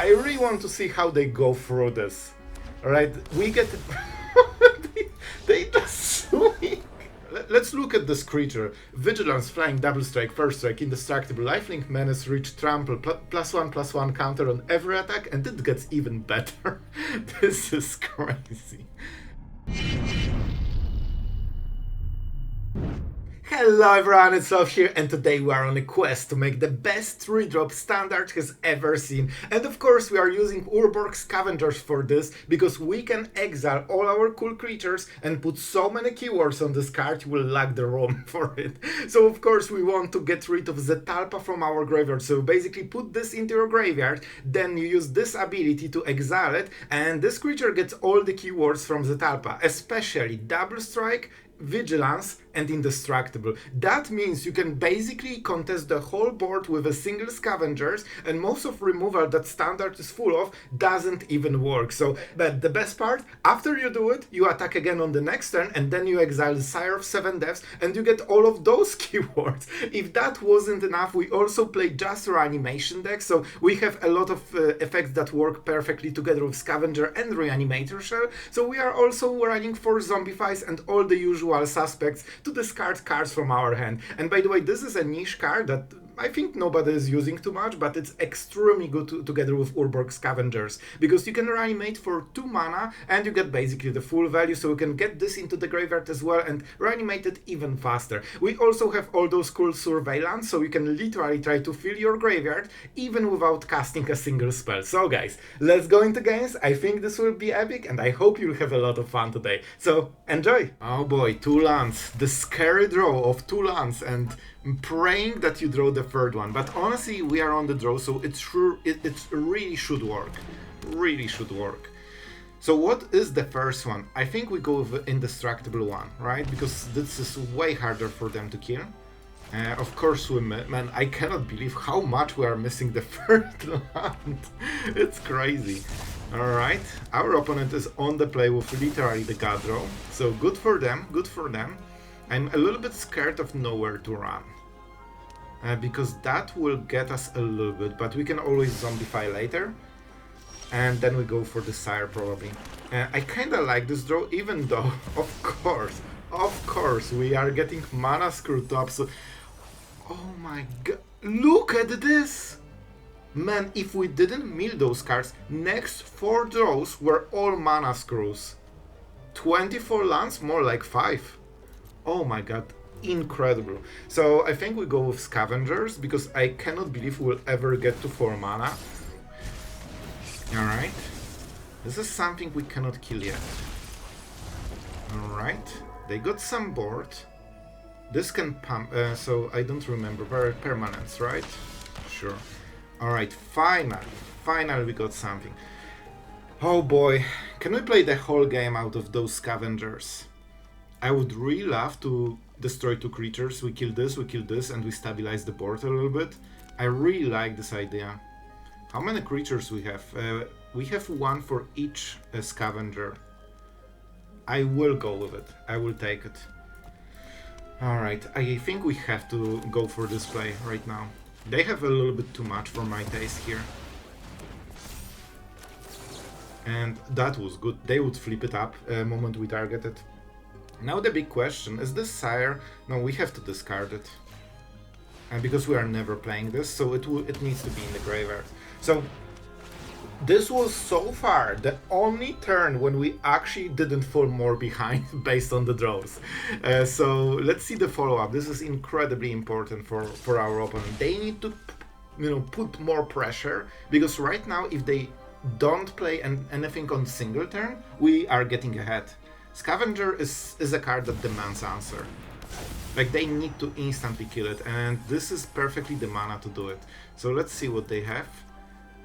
I really want to see how they go through this. Alright, we get... they just swing. Let's look at this creature. Vigilance, Flying, Double Strike, First Strike, Indestructible, Lifelink, Menace, Reach, Trample, +1/+1 counter on every attack, and it gets even better. This is crazy. Hello everyone, it's Sloth here, and today we are on a quest to make the best 3-drop Standard has ever seen. And of course we are using Urborg Scavengers for this, because we can exile all our cool creatures and put so many keywords on this card you will lack the room for it. So of course we want to get rid of Zetalpa from our graveyard, so basically put this into your graveyard, then you use this ability to exile it, and this creature gets all the keywords from Zetalpa, especially Double Strike, Vigilance and Indestructible. That means you can basically contest the whole board with a single Scavengers, and most of removal that Standard is full of doesn't even work. So, but the best part, after you do it, you attack again on the next turn, and then you exile the Sire of 7 Deaths, and you get all of those keywords. If that wasn't enough, we also play just Reanimation deck, so we have a lot of effects that work perfectly together with Scavenger and Reanimator Shell. So we are also running 4 Zombifies and all the usual suspects to discard cards from our hand. And by the way, this is a niche card that I think nobody is using too much, but it's extremely good together with Urborg Scavengers, because you can reanimate for 2 mana and you get basically the full value, so you can get this into the graveyard as well and reanimate it even faster. We also have all those cool surveillance, so you can literally try to fill your graveyard even without casting a single spell. So guys, let's go into games. I think this will be epic and I hope you'll have a lot of fun today. So enjoy! Oh boy, 2 lands. The scary draw of 2 lands, and praying that you draw the third one, but honestly we are on the draw, so it's sure it really should work. Really should work. So what is the first one? I think we go with the Indestructible one, right? Because this is way harder for them to kill. Of course we man, I cannot believe how much we are missing the third land. It's crazy. Alright, our opponent is on the play with literally the god draw, so good for them, good for them. I'm a little bit scared of nowhere to run. Because that will get us a little bit, but we can always Zombify later. And then we go for the Sire probably. I kinda like this draw, even though, of course, we are getting mana screwed up, so... Oh my god, look at this! Man, if we didn't mill those cards, next 4 draws were all mana screws. 24 lands, more like 5. Oh my god, incredible. So I think we go with Scavengers, because I cannot believe we'll ever get to 4 mana. Alright. This is something we cannot kill yet. Alright. They got some board. This can pump, so I don't remember. Permanence, right? Sure. Alright, finally we got something. Oh boy, can we play the whole game out of those Scavengers? I would really love to destroy 2 creatures. We kill this, and we stabilize the board a little bit. I really like this idea. How many creatures we have? We have 1 for each Scavenger. I will go with it. I will take it. Alright, I think we have to go for this play right now. They have a little bit too much for my taste here. And that was good. They would flip it up the moment we target it. Now the big question, is this Sire? No, we have to discard it. And because we are never playing this, so it needs to be in the graveyard. So this was so far the only turn when we actually didn't fall more behind based on the draws. So let's see the follow-up. This is incredibly important for our opponent. They need to, put more pressure, because right now if they don't play anything on single turn, we are getting ahead. Scavenger is a card that demands answer. Like, they need to instantly kill it, and this is perfectly the mana to do it. So let's see what they have.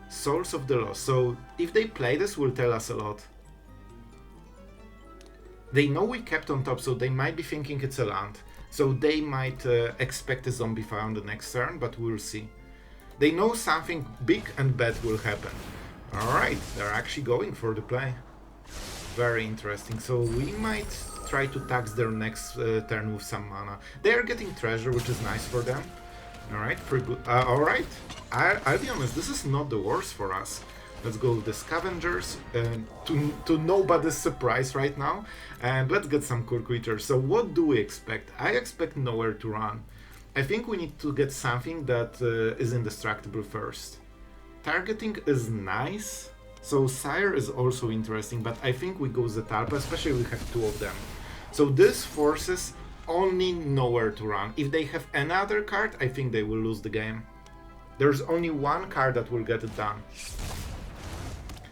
Souls of the Lost. So if they play this, will tell us a lot. They know we kept on top, so they might be thinking it's a land. So they might expect a Zombify on the next turn, but we'll see. They know something big and bad will happen. Alright, they're actually going for the play. Very interesting. So we might try to tax their next turn with some mana. They are getting treasure, which is nice for them. Alright, pretty good. Alright, I'll be honest, this is not the worst for us. Let's go with the Scavengers, to nobody's surprise right now. And let's get some cool creatures. So what do we expect? I expect nowhere to run. I think we need to get something that is indestructible first. Targeting is nice. So Sire is also interesting, but I think we go Zetalpa, especially we have two of them. So this forces only nowhere to run. If they have another card, I think they will lose the game. There's only one card that will get it done.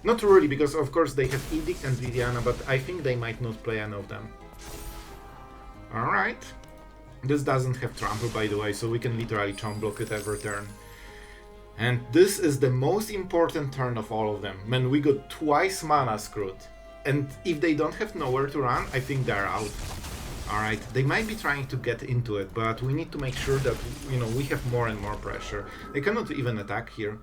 Not really, because of course they have Edict and Viviana, but I think they might not play any of them. Alright. This doesn't have trample, by the way, so we can literally chomp block it every turn. And this is the most important turn of all of them. Man, we got twice mana screwed. And if they don't have nowhere to run, I think they're out. Alright, they might be trying to get into it, but we need to make sure that, you know, we have more and more pressure. They cannot even attack here.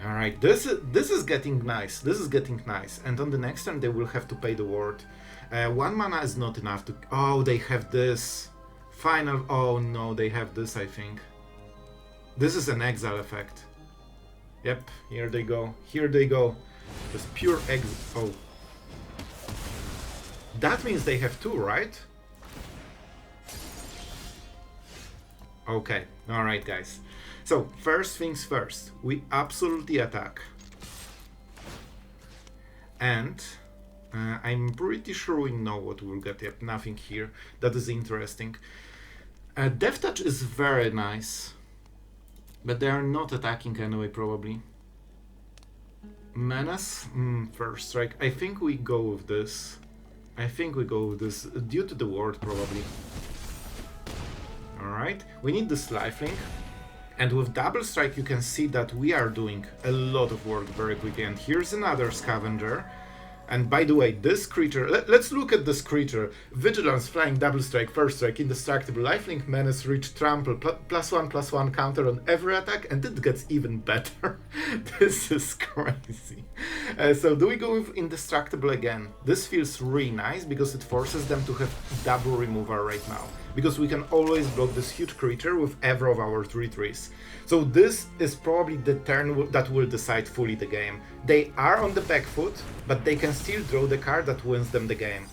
Alright, this is getting nice. This is getting nice. And on the next turn they will have to pay the ward. 1 mana is not enough to... Oh, they have this. Final... Oh no, they have this, I think. This is an exile effect. Yep, here they go. Here they go. Just pure exile. Oh. That means they have 2, right? Okay, alright guys. So, first things first, we absolutely attack. And I'm pretty sure we know what we'll get. Yet nothing here. That is interesting. Death Touch is very nice. But they are not attacking anyway, probably. Menace? First strike. I think we go with this. I think we go with this, due to the ward, probably. Alright, we need this lifelink. And with double strike you can see that we are doing a lot of work very quickly. And here's another Scavenger. And by the way, this creature, let's look at this creature. Vigilance, Flying, Double Strike, First Strike, Indestructible, Lifelink, Menace, Reach, Trample, +1/+1 counter on every attack, and it gets even better. This is crazy. So do we go with Indestructible again? This feels really nice because it forces them to have double removal right now. Because we can always block this huge creature with every of our 3/3s. So this is probably the turn that will decide fully the game. They are on the back foot, but they can still draw the card that wins them the game.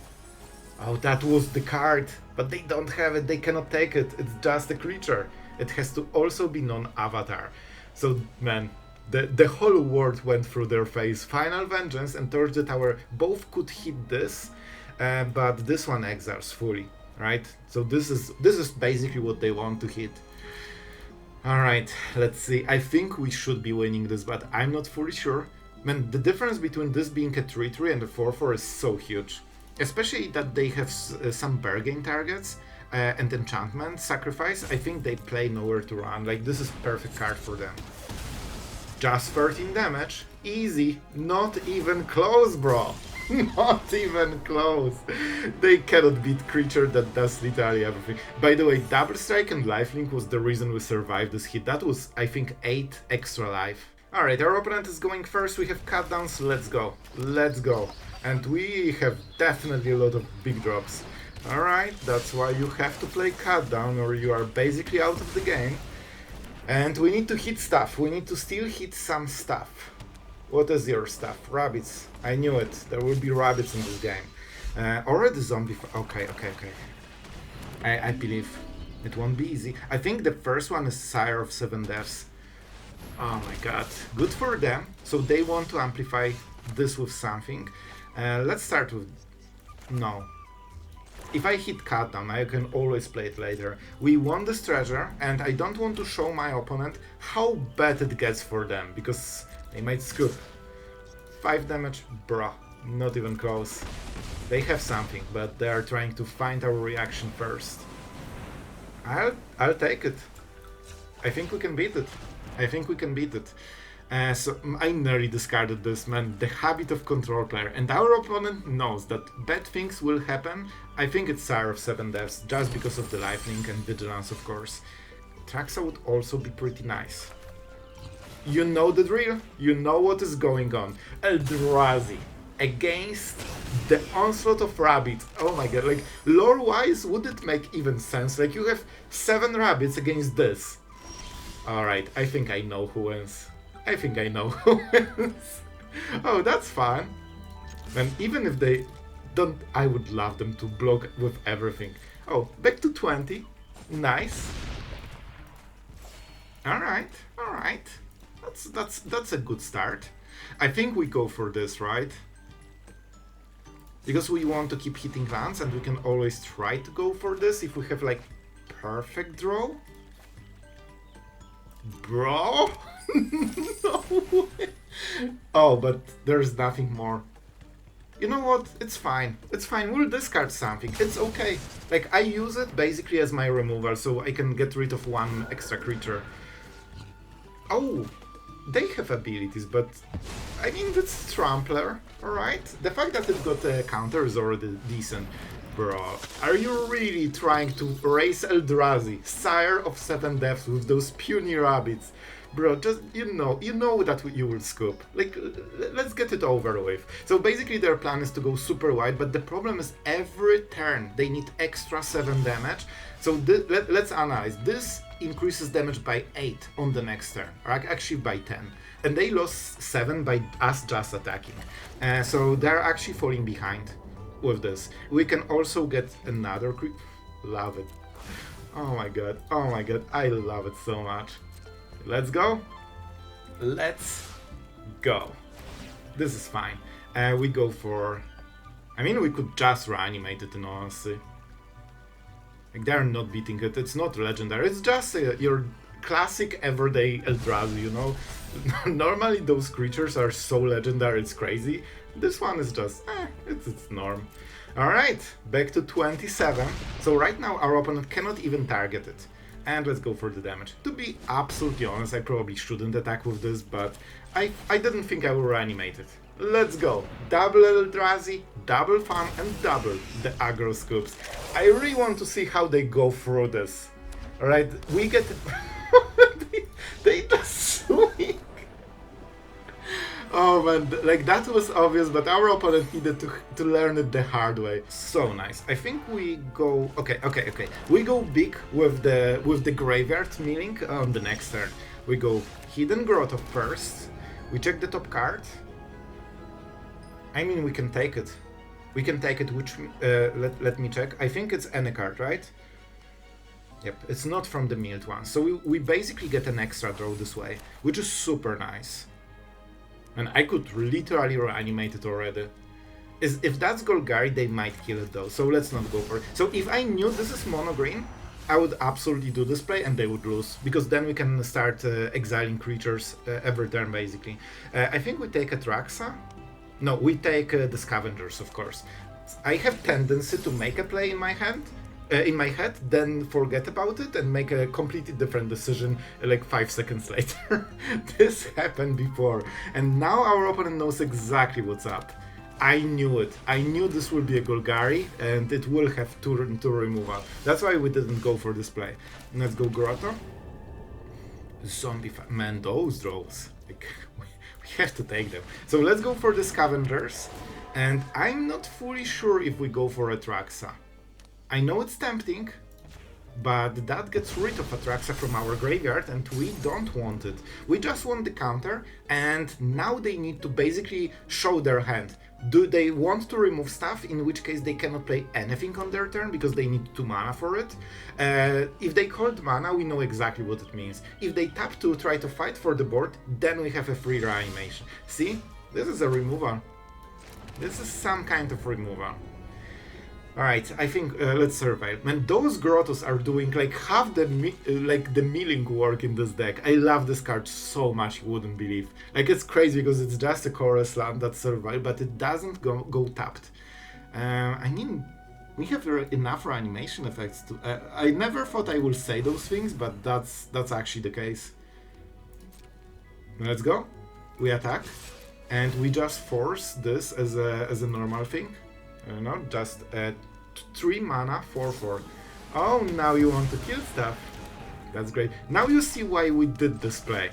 Oh, that was the card, but they don't have it, they cannot take it, it's just a creature. It has to also be non-avatar. So, man, the whole world went through their face. Final Vengeance and Torch the Tower both could hit this, but this one exiles fully, right? So this is basically what they want to hit. Alright, let's see. I think we should be winning this, but I'm not fully sure. Man, the difference between this being a 3/3 and a 4/4 is so huge. Especially that they have some bargain targets and enchantment, sacrifice. I think they play nowhere to run. Like, this is perfect card for them. Just 13 damage. Easy. Not even close, bro. Not even close. They cannot beat creature that does literally everything. By the way, Double Strike and Lifelink was the reason we survived this hit. That was, I think, 8 extra life. Alright, our opponent is going first. We have cut downs. Let's go. Let's go. And we have definitely a lot of big drops. Alright, that's why you have to play cut down or you are basically out of the game. And we need to hit stuff. We need to still hit some stuff. What is your stuff? Rabbits. I knew it. There will be rabbits in this game. Already Zombify. Okay. I believe it won't be easy. I think the first one is Sire of 7 Deaths. Oh my god. Good for them. So they want to amplify this with something. Let's start with... No. If I hit cut down, I can always play it later. We won this treasure, and I don't want to show my opponent how bad it gets for them, because they might scoop. 5 damage, bruh, not even close. They have something, but they are trying to find our reaction first. I'll take it. I think we can beat it. I think we can beat it. So I nearly discarded this, man. The habit of control player. And our opponent knows that bad things will happen. I think it's Sire of 7 Deaths, just because of the lifelink and vigilance, of course. Atraxa would also be pretty nice. You know the drill. You know what is going on. Eldrazi against the onslaught of rabbits. Oh my god, like, lore-wise, would it make even sense? Like, you have 7 rabbits against this. Alright, I think I know who wins. I think I know who wins. Oh, that's fun. And even if they don't, I would love them to block with everything. Oh, back to 20. Nice. Alright, alright. That's a good start. I think we go for this, right? Because we want to keep hitting lands and we can always try to go for this if we have like perfect draw. Bro? No way. Oh, but there's nothing more. You know what? It's fine. It's fine. We'll discard something. It's okay. Like, I use it basically as my removal, so I can get rid of one extra creature. Oh, they have abilities, but I mean, that's Trampler, alright? The fact that it got a counter is already decent. Bro, are you really trying to raise Eldrazi, Sire of 7 Deaths with those puny rabbits? Bro, just, you know that you will scoop. Like, let's get it over with. So basically their plan is to go super wide, but the problem is every turn they need extra 7 damage. So let's analyze. This increases damage by 8 on the next turn, or actually by 10. And they lost 7 by us just attacking. So they're actually falling behind with this. We can also get another creep. Love it. Oh my god, I love it so much. Let's go. Let's go. This is fine. We go for... I mean, we could just reanimate it in honesty. Like, they're not beating it. It's not legendary. It's just your classic everyday Eldrazi, you know? Normally those creatures are so legendary, it's crazy. This one is just, it's norm. Alright, back to 27. So right now our opponent cannot even target it. And let's go for the damage. To be absolutely honest, I probably shouldn't attack with this, but I didn't think I would reanimate it. Let's go. Double Eldrazi, double fun, and double the aggro scoops. I really want to see how they go through this. Alright, we get... they just swing. Oh man, like that was obvious, but our opponent needed to learn it the hard way. So nice. I think we go... Okay. We go big with the graveyard milling on the next turn. We go Hidden Grotto first. We check the top card. I mean, we can take it. We can take it, which... let me check. I think it's any card, right? Yep, it's not from the milled one. So we basically get an extra draw this way, which is super nice. And I could literally reanimate it already. If that's Golgari, they might kill it though, so let's not go for it. So if I knew this is mono green, I would absolutely do this play and they would lose, because then we can start exiling creatures every turn basically. I think we take Atraxa. No, we take the Scavengers, of course. I have tendency to make a play in my head, then forget about it and make a completely different decision like 5 seconds later. This happened before, and now our opponent knows exactly what's up. I knew it. I knew this will be a Golgari, and it will have two removal. That's why we didn't go for this play. Let's go Grotto. Zombify. Man, those draws. Like, we have to take them. So let's go for the Scavengers, and I'm not fully sure if we go for Atraxa. I know it's tempting, but that gets rid of Atraxa from our graveyard and we don't want it. We just want the counter, and now they need to basically show their hand. Do they want to remove stuff, in which case they cannot play anything on their turn because they need 2 mana for it? If they called mana, we know exactly what it means. If they tap to try to fight for the board, then we have a free reanimation. See? This is a removal. This is some kind of removal. Alright, I think let's survive. Man, those Grottos are doing like half the milling work in this deck. I love this card so much, you wouldn't believe. Like, it's crazy because it's just a chorus land that survives, but it doesn't go tapped. I mean, we have enough reanimation effects to... I never thought I would say those things, but that's actually the case. Let's go. We attack, and we just force this as a normal thing. No, just 3 mana, 4/4. Oh, now you want to kill stuff. That's great. Now you see why we did this play.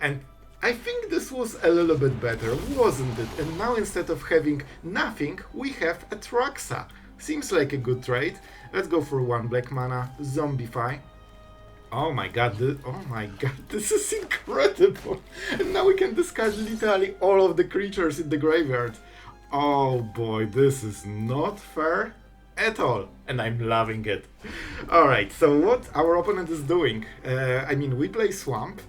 And I think this was a little bit better, wasn't it? And now instead of having nothing, we have Atraxa. Seems like a good trade. Let's go for 1 black mana, Zombify. Oh my god, oh my god, this is incredible! And now we can discard literally all of the creatures in the graveyard. Oh boy, this is not fair at all, and I'm loving it. Alright, so what our opponent is doing, I mean, we play Swamp,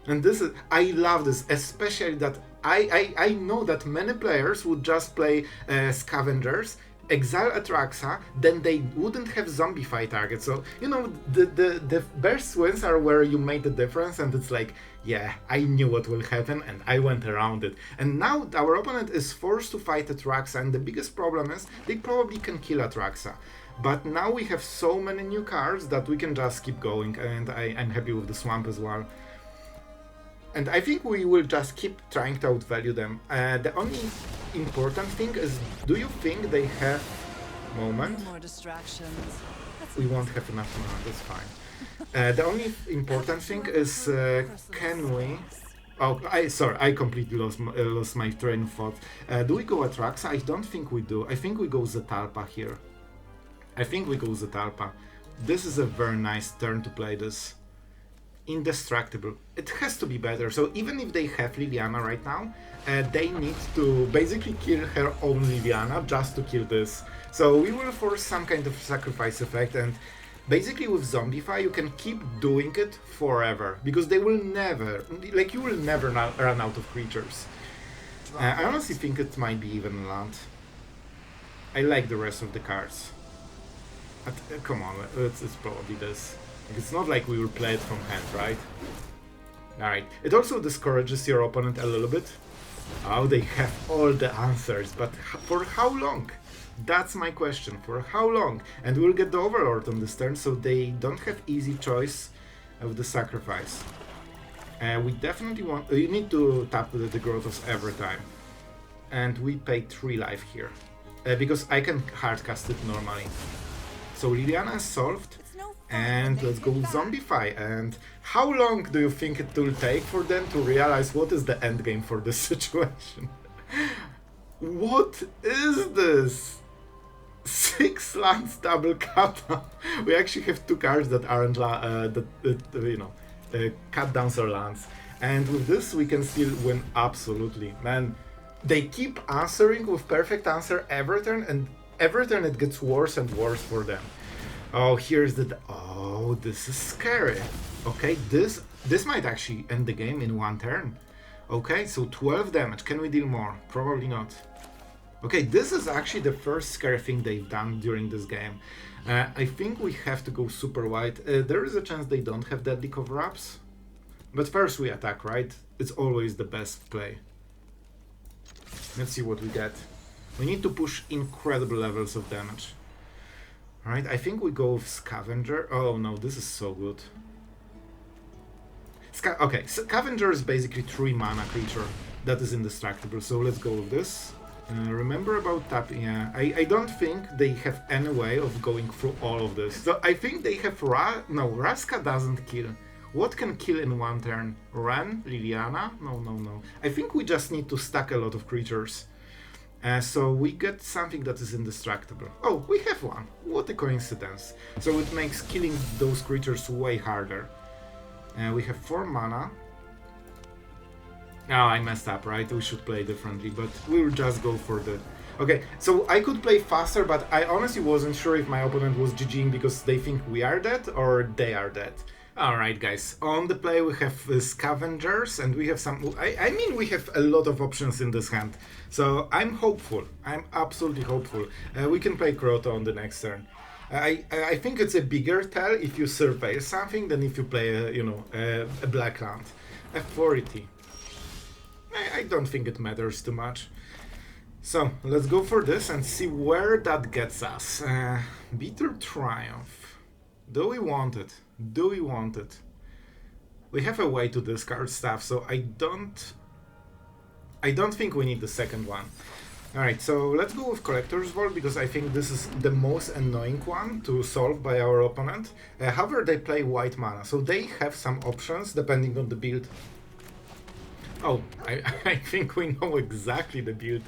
and this is, I love this, especially that I know that many players would just play Scavengers, exile Atraxa, then they wouldn't have Zombify target. So, you know, the burst wins are where you made the difference, and it's like, yeah, I knew what will happen, and I went around it. And now our opponent is forced to fight Atraxa, and the biggest problem is they probably can kill Atraxa. But now we have so many new cards that we can just keep going, and I'm happy with the Swamp as well. And I think we will just keep trying to outvalue them. The only important thing is, do you think they have moment? More distractions. We won't have enough mana, that's fine. The only important thing is, can we... Oh, I completely lost my train of thought. Do we go Atraxa? I don't think we do. I think we go Zetalpa here. I think we go Zetalpa. This is a very nice turn to play this. Indestructible. It has to be better. So even if they have Liliana right now, they need to basically kill her own Liliana just to kill this. So we will force some kind of sacrifice effect, and basically with Zombify you can keep doing it forever, because they will never, like, you will never run out of creatures. I honestly think it might be even land. I like the rest of the cards. But, come on, it's probably this. It's not like we will play it from hand, right? Alright. It also discourages your opponent a little bit. Oh, they have all the answers, but for how long? That's my question. For how long? And we'll get the Overlord on this turn, so they don't have easy choice of the sacrifice. We definitely want... you need to tap the Grottos every time. And we pay 3 life here. Because I can hardcast it normally. So Liliana is solved. And let's go Zombify. And how long do you think it will take for them to realize what is the end game for this situation? What is this? 6 lands double cut. We actually have 2 cards that aren't cut downs or lands. And with this we can still win absolutely. Man, they keep answering with perfect answer every turn, and every turn it gets worse and worse for them. Oh, here's the... oh, this is scary. Okay, this might actually end the game in 1 turn. Okay, so 12 damage. Can we deal more? Probably not. Okay, this is actually the first scary thing they've done during this game. I think we have to go super wide. There is a chance they don't have deadly cover-ups. But first we attack, right? It's always the best play. Let's see what we get. We need to push incredible levels of damage. Alright, I think we go with Scavenger. Oh no, this is so good. Okay, Scavenger is basically 3 mana creature that is indestructible, so let's go with this. Remember about tapping, yeah, I don't think they have any way of going through all of this. So I think they have Raska doesn't kill. What can kill in 1 turn? Ren? Liliana? No. I think we just need to stack a lot of creatures. So we get something that is indestructible. Oh, we have one. What a coincidence. So it makes killing those creatures way harder. We have 4 mana. Oh, I messed up, right? We should play differently, but we'll just go for the... Okay, so I could play faster, but I honestly wasn't sure if my opponent was GGing because they think we are dead or they are dead. Alright guys, on the play we have Scavengers, and we have some... I mean, we have a lot of options in this hand. So I'm hopeful. I'm absolutely hopeful. We can play Grotto on the next turn. I think it's a bigger tell if you surveil something than if you play a black land. F40. I don't think it matters too much. So let's go for this and see where that gets us. Bitter Triumph. Do we want it? Do we want it? We have a way to discard stuff, so I don't think we need the second one. Alright, so let's go with Collector's Vault, because I think this is the most annoying one to solve by our opponent. However, they play white mana, so they have some options depending on the build. Oh, I think we know exactly the build,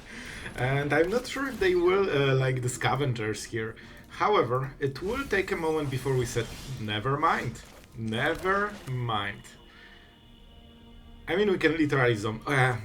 and I'm not sure if they will like the Scavengers here. However, it will take a moment before we said, never mind. Never mind. I mean, we can literally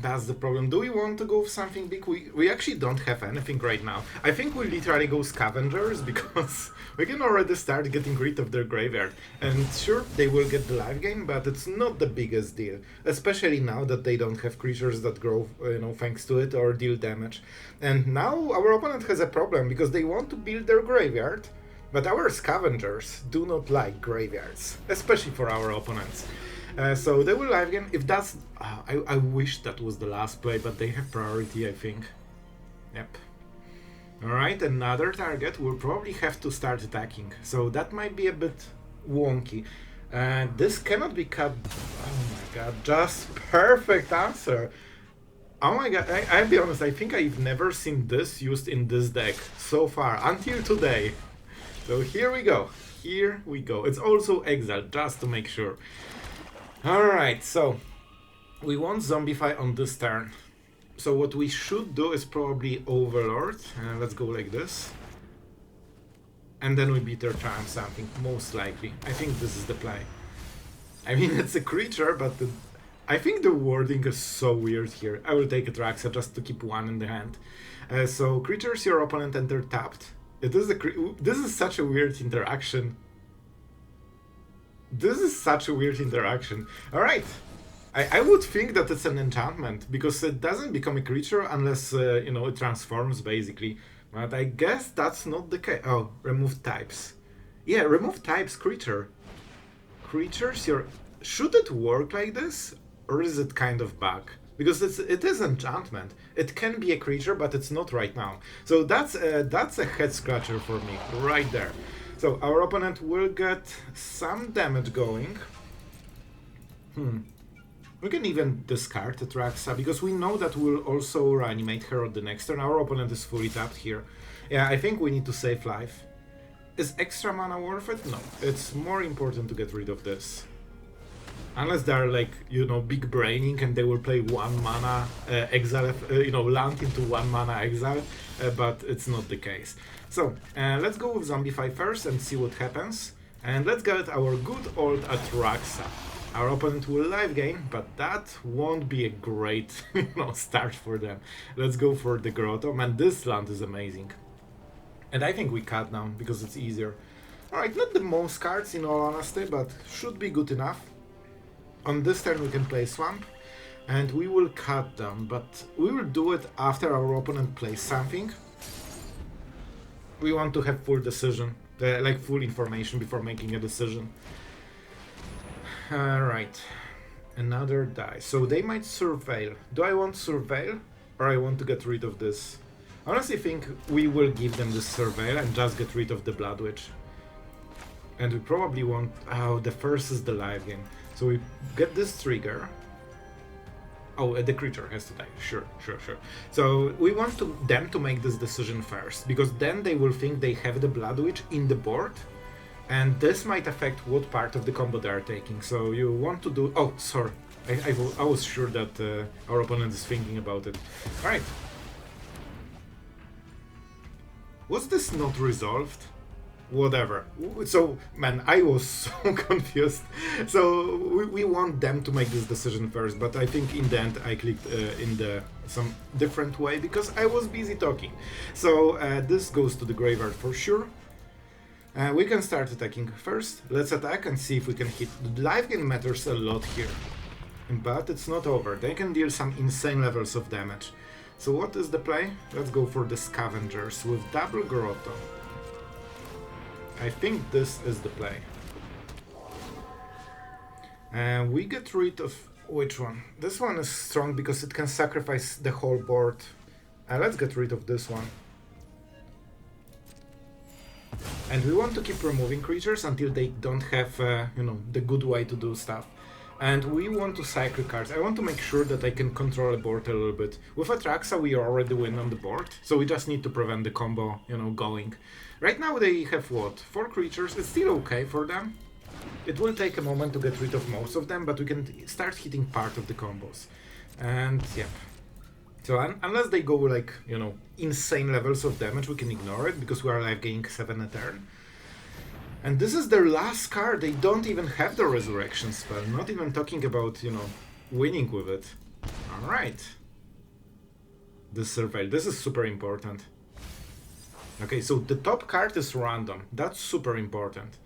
that's the problem. Do we want to go for something big? We actually don't have anything right now. I think we literally go Scavengers because we can already start getting rid of their graveyard. And sure, they will get the life gain, but it's not the biggest deal. Especially now that they don't have creatures that grow, thanks to it or deal damage. And now our opponent has a problem because they want to build their graveyard, but our Scavengers do not like graveyards, especially for our opponents. So they will live gain. If that's... I wish that was the last play, but they have priority, I think. Yep. Alright, another target. We'll probably have to start attacking. So that might be a bit wonky. This cannot be cut... Oh my god, just perfect answer. Oh my god, I'll be honest, I think I've never seen this used in this deck so far, until today. So here we go. Here we go. It's also exiled, just to make sure. Alright, so we want Zombify on this turn. So what we should do is probably Overlord. Let's go like this. And then we beat their charm something, most likely. I think this is the play. I mean, it's a creature, but I think the wording is so weird here. I will take Atraxa just to keep one in the hand. So creatures your opponent enter tapped. This is such a weird interaction. This is such a weird interaction. Alright. I would think that it's an enchantment, because it doesn't become a creature unless, it transforms, basically. But I guess that's not the case. Oh, remove types. Yeah, remove types, creature. Creatures, should it work like this? Or is it kind of bug? Because it is enchantment. It can be a creature, but it's not right now. So that's a head scratcher for me, right there. So our opponent will get some damage going. We can even discard Atraxa, because we know that we'll also reanimate her on the next turn. Our opponent is fully tapped here. Yeah, I think we need to save life. Is extra mana worth it? No. It's more important to get rid of this. Unless they're like, big braining and they will play 1 mana exile, land into 1 mana exile, but it's not the case. So, let's go with Zombify first and see what happens. And let's get our good old Atraxa. Our opponent will live gain, but that won't be a great start for them. Let's go for the Grotto. Man, this land is amazing. And I think we cut down because it's easier. Alright, not the most cards in all honesty, but should be good enough. On this turn we can play Swamp, and we will cut down, but we will do it after our opponent plays something. We want to have full decision, full information before making a decision. Alright, another die. So they might Surveil. Do I want Surveil, or I want to get rid of this? I honestly think we will give them this Surveil and just get rid of the Blood Witch. And we probably want... Oh, the first is the live game. So we get this trigger. Oh, the creature has to die. Sure. So we want them to make this decision first, because then they will think they have the Blood Witch in the board, and this might affect what part of the combo they are taking. So you want to do... Oh, sorry. I was sure that our opponent is thinking about it. Alright. Was this not resolved? Whatever. So, man, I was so confused. So, we want them to make this decision first, but I think in the end I clicked in some different way because I was busy talking. So, this goes to the graveyard for sure. We can start attacking first. Let's attack and see if we can hit. The life gain matters a lot here. But it's not over. They can deal some insane levels of damage. So, what is the play? Let's go for the Scavengers with double Grotto. I think this is the play. And we get rid of... Which one? This one is strong because it can sacrifice the whole board. Let's get rid of this one. And we want to keep removing creatures until they don't have, the good way to do stuff. And we want to cycle cards. I want to make sure that I can control the board a little bit. With Atraxa we already win on the board, so we just need to prevent the combo, going. Right now they have what? 4 creatures. It's still okay for them. It will take a moment to get rid of most of them, but we can start hitting part of the combos. And yeah. So unless they go insane levels of damage, we can ignore it because we are live gaining 7 a turn. And this is their last card. They don't even have the resurrection spell. Not even talking about, you know, winning with it. Alright. This surveil. This is super important. Okay, so the top card is random. That's super important.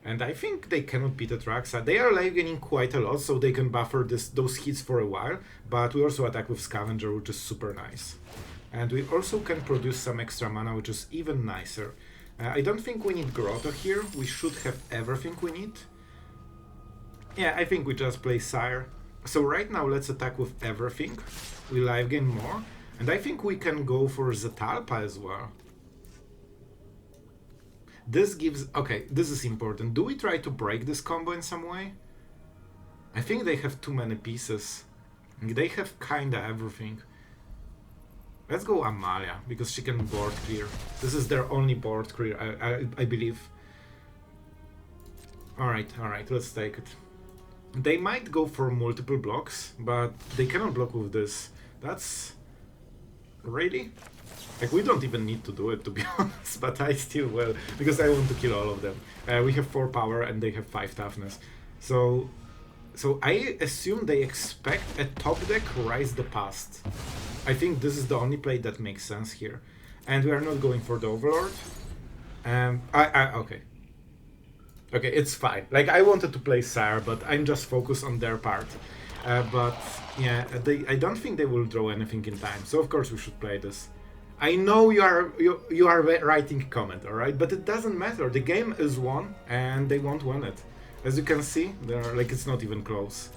And I think they cannot beat Atraxa. They are life gaining quite a lot, so they can buffer those hits for a while. But we also attack with Scavenger, which is super nice. And we also can produce some extra mana, which is even nicer. I don't think we need Grotto here. We should have everything we need. Yeah, I think we just play Sire. So right now, let's attack with everything. We life gain more. And I think we can go for Zetalpa as well. This gives... Okay, this is important. Do we try to break this combo in some way? I think they have too many pieces. They have kinda everything. Let's go Amalia, because she can board clear. This is their only board clear, I believe. Alright, let's take it. They might go for multiple blocks, but they cannot block with this. That's... Really? Like, we don't even need to do it, to be honest, but I still will, because I want to kill all of them. We have 4 power and they have 5 toughness. So I assume they expect a top deck Rise the Past. I think this is the only play that makes sense here. And we are not going for the Overlord. Okay. Okay, it's fine. Like, I wanted to play Sire, but I'm just focused on their part. But, yeah, I don't think they will draw anything in time. So, of course, we should play this. I know you are writing a comment, alright? But it doesn't matter. The game is won, and they won't win it. As you can see, like, it's not even close.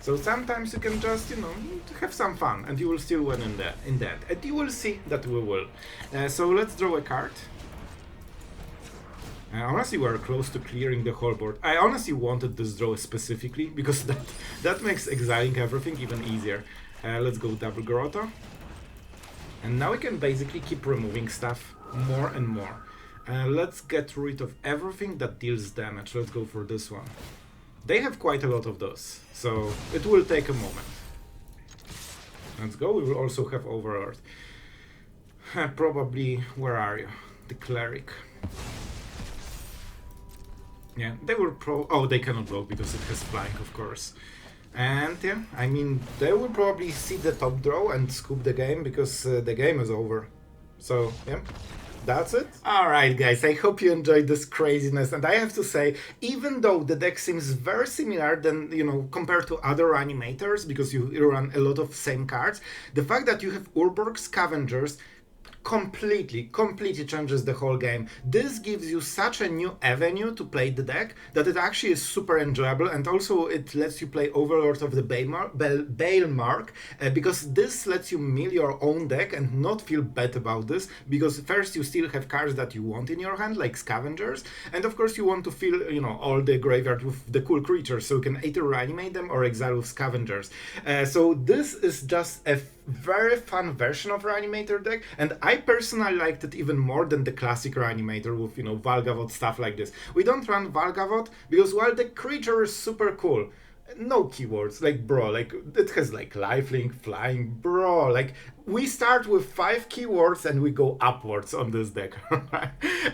So sometimes you can just, you know, have some fun, and you will still win in that. And you will see that we will. So let's draw a card. Honestly, we're close to clearing the whole board. I honestly wanted this draw specifically, because that makes exiling everything even easier. Let's go double Grotto. And now we can basically keep removing stuff more and more. Let's get rid of everything that deals damage. Let's go for this one. They have quite a lot of those, so it will take a moment. Let's go. We will also have Overlord. Probably, where are you? The Cleric. Yeah, they will oh, they cannot block because it has flying, of course. And yeah, I mean, they will probably see the top draw and scoop the game because the game is over. So, yeah. That's it. Alright guys, I hope you enjoyed this craziness, and I have to say, even though the deck seems very similar than, you know, compared to other animators, because you run a lot of same cards, the fact that you have Urborg Scavengers completely changes the whole game. This gives you such a new avenue to play the deck that it actually is super enjoyable, and also it lets you play Overlord of the Balemurk, because this lets you mill your own deck and not feel bad about this, because first you still have cards that you want in your hand, like Scavengers, and of course you want to fill, you know, all the graveyard with the cool creatures, so you can either reanimate them or exile with Scavengers. So this is just a very fun version of Reanimator deck, and I personally liked it even more than the classic Reanimator with, you know, Valgavoth, stuff like this. We don't run Valgavoth because while the creature is super cool, no keywords, like, bro, like, it has like lifelink, flying, bro, like, we start with 5 keywords and we go upwards on this deck.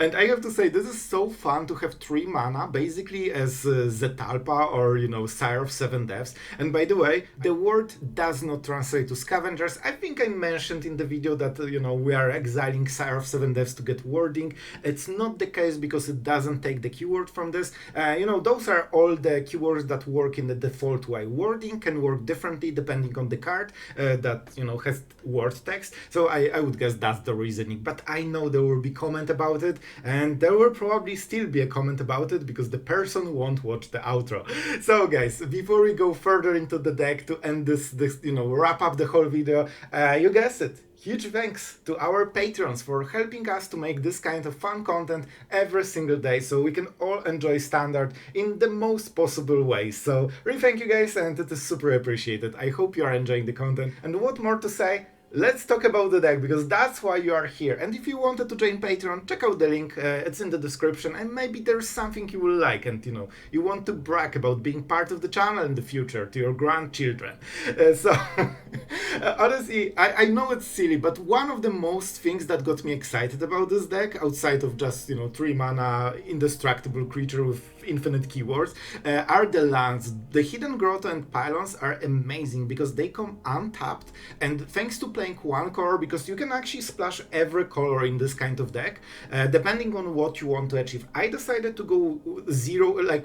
And I have to say, this is so fun to have 3 mana, basically as Zetalpa or, you know, Sire of 7 Deaths. And by the way, the word does not translate to Scavengers. I think I mentioned in the video that, you know, we are exiling Sire of 7 Deaths to get wording. It's not the case because it doesn't take the keyword from this. You know, those are all the keywords that work in the default way. Wording can work differently depending on the card that, you know, has word text, so I would guess that's the reasoning, but I know there will be comment about it, and there will probably still be a comment about it because the person won't watch the outro. So guys, before we go further into the deck to end this you know, wrap up the whole video, you guessed it, huge thanks to our patrons for helping us to make this kind of fun content every single day, so we can all enjoy Standard in the most possible way. So really thank you guys, and it is super appreciated. I hope you are enjoying the content, and what more to say? Let's talk about the deck, because that's why you are here. And if you wanted to join Patreon, check out the link, it's in the description, and maybe there's something you will like, and, you know, you want to brag about being part of the channel in the future to your grandchildren. Honestly, I know it's silly, but one of the most things that got me excited about this deck, outside of just, 3 mana indestructible creature with infinite keywords, are the lands. The Hidden Grotto and Pylons are amazing because they come untapped, and thanks to playing one color, because you can actually splash every color in this kind of deck, depending on what you want to achieve. I decided to go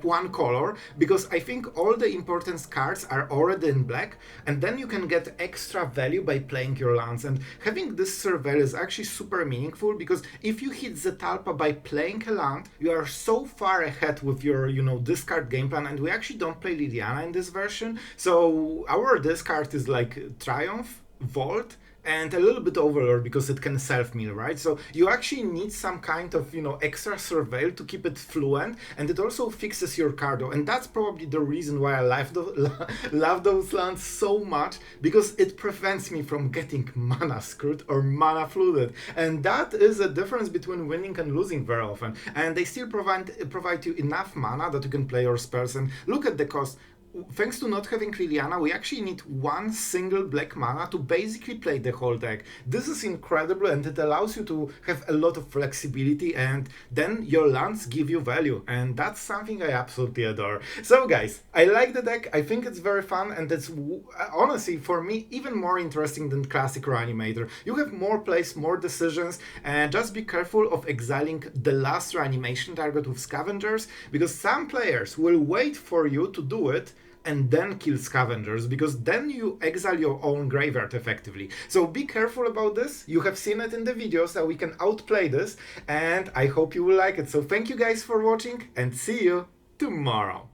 one color, because I think all the importance cards are already in black, and then you can get extra value by playing your lands. And having this surveil is actually super meaningful, because if you hit Zetalpa by playing a land, you are so far ahead with your, discard game plan, and we actually don't play Liliana in this version, so our discard is like Triumph, Vault, and a little bit Overlord because it can self-mill, right? So you actually need some kind of, extra surveil to keep it fluent, and it also fixes your cardo. And that's probably the reason why I love those lands so much, because it prevents me from getting mana screwed or mana flooded. And that is a difference between winning and losing very often. And they still provide you enough mana that you can play your spells. And look at the cost. Thanks to not having Liliana, we actually need one single black mana to basically play the whole deck. This is incredible, and it allows you to have a lot of flexibility, and then your lands give you value, and that's something I absolutely adore. So guys, I like the deck, I think it's very fun, and it's honestly, for me, even more interesting than classic Reanimator. You have more plays, more decisions, and just be careful of exiling the last reanimation target with Scavengers, because some players will wait for you to do it and then kill Scavengers, because then you exile your own graveyard effectively. So be careful about this. You have seen it in the videos that we can outplay this, and I hope you will like it. So thank you guys for watching, and see you tomorrow.